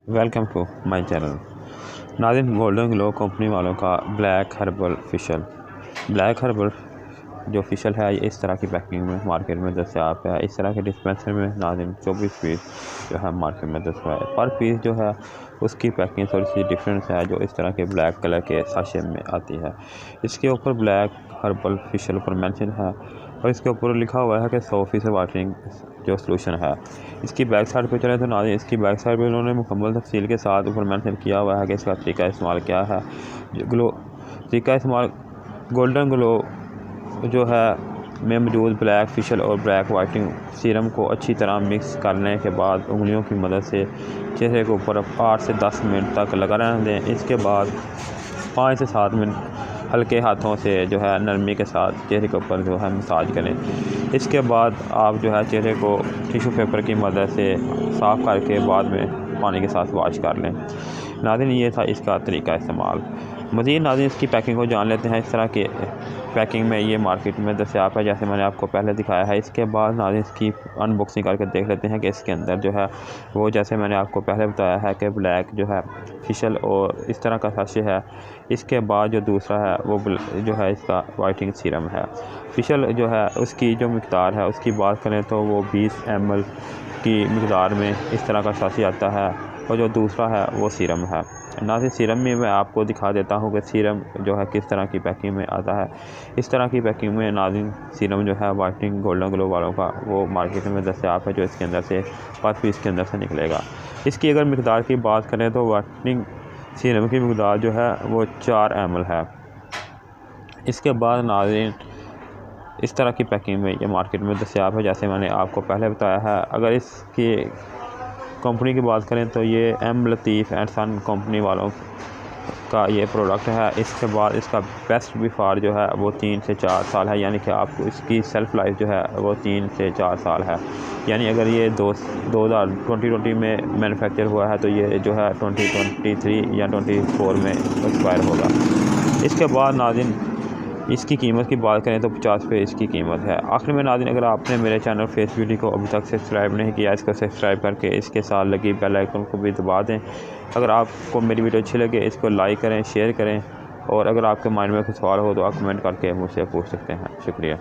Welcome to my channel. नाज़रीन, golden glow company वालों का black herbal facial, black herbal जो फेशियल है, ये इस तरह की पैकिंग में मार्केट में दस्तयाब है। इस तरह के डिस्पेंसर में नाज़रीन 24 पीस जो है मार्केट में दस्तयाब है। पर पीस जो है उसकी पैकिंग थोड़ी सी डिफरेंस है, जो इस तरह के ब्लैक कलर के साशे में आती है। इसके ऊपर ब्लैक हर्बल फेशियल पर मेंशन है और इसके ऊपर लिखा हुआ है कि 100% वाटरिंग जो सोल्यूशन है। इसकी बैक साइड पे चले तो नाज़रीन, इसकी बैक साइड पे उन्होंने मुकम्मल तफसील के साथ ऊपर मेंशन किया हुआ है कि इसका तरीका इस्तेमाल क्या है। ग्लो तरीका इस्तेमाल गोल्डन ग्लो जो है में मौजूद ब्लैक फेशियल और ब्लैक वाइटनिंग सीरम को अच्छी तरह मिक्स करने के बाद उंगलियों की मदद से चेहरे के ऊपर 8 से 10 मिनट तक लगा रहने दें। इसके बाद 5 से 7 मिनट हल्के हाथों से जो है नरमी के साथ चेहरे के ऊपर जो है मसाज करें। इसके बाद आप जो है चेहरे को टिश्यू पेपर की मदद से साफ़ करके बाद में पानी के साथ वॉश कर लें। नाज़रीन, ये था इसका तरीका इस्तेमाल। मज़ीद नाज़रीन, इसकी पैकिंग को जान लेते हैं। इस तरह के पैकिंग में ये मार्केट में दस्तयाब है, जैसे मैंने आपको पहले दिखाया है। इसके बाद नाज़रीन, इसकी अनबॉक्सिंग करके देख लेते हैं कि इसके अंदर जो है वो, जैसे मैंने आपको पहले बताया है कि ब्लैक जो है फेशियल और इस तरह का साशे है। इसके बाद जो दूसरा है वो जो है इसका वाइटनिंग सीरम है। फेशियल जो है उसकी जो मिक़दार है उसकी बात करें तो वो 20 ml की मिक़दार में इस तरह का साशे आता है और जो दूसरा है वो सीरम है। नाज़रीन, सीरम में मैं आपको दिखा देता हूँ कि सीरम जो है किस तरह की पैकिंग में आता है। इस तरह की पैकिंग में नाज़रीन सीरम जो है वाइटनिंग गोल्डन ग्लो वालों का वो मार्केट में दस्तयाब है, जो इसके अंदर से 5 पीस के अंदर से निकलेगा। इसकी अगर मिक़दार की बात करें तो वाइटनिंग सीरम की मिक़दार जो है वो 4 ml है। इसके बाद नाज़रीन इस तरह की पैकिंग में ये मार्केट में दस्तयाब है, जैसे मैंने आपको पहले बताया है। अगर इसकी कंपनी की बात करें तो ये M Latif and son company वालों का ये प्रोडक्ट है। इसके बाद इसका बेस्ट बिफार जो है वो 3 से 4 साल है, यानी कि आपको इसकी सेल्फ़ लाइफ जो है वो 3 से 4 साल है। यानी अगर ये 2020 में मैन्युफैक्चर हुआ है तो ये जो है 2023 या 24 में एक्सपायर होगा। इसके बाद नाज़रीन इसकी कीमत की बात करें तो 50 रुपये इसकी कीमत है। आखिर में नाज़रीन, अगर आपने मेरे चैनल फेस ब्यूटी को अभी तक सब्सक्राइब नहीं किया, इसको सब्सक्राइब करके इसके साथ लगी बेल आइकन को भी दबा दें। अगर आपको मेरी वीडियो अच्छी लगे इसको लाइक करें, शेयर करें और अगर आपके माइंड में कुछ सवाल हो तो आप कमेंट करके मुझसे पूछ सकते हैं। शुक्रिया।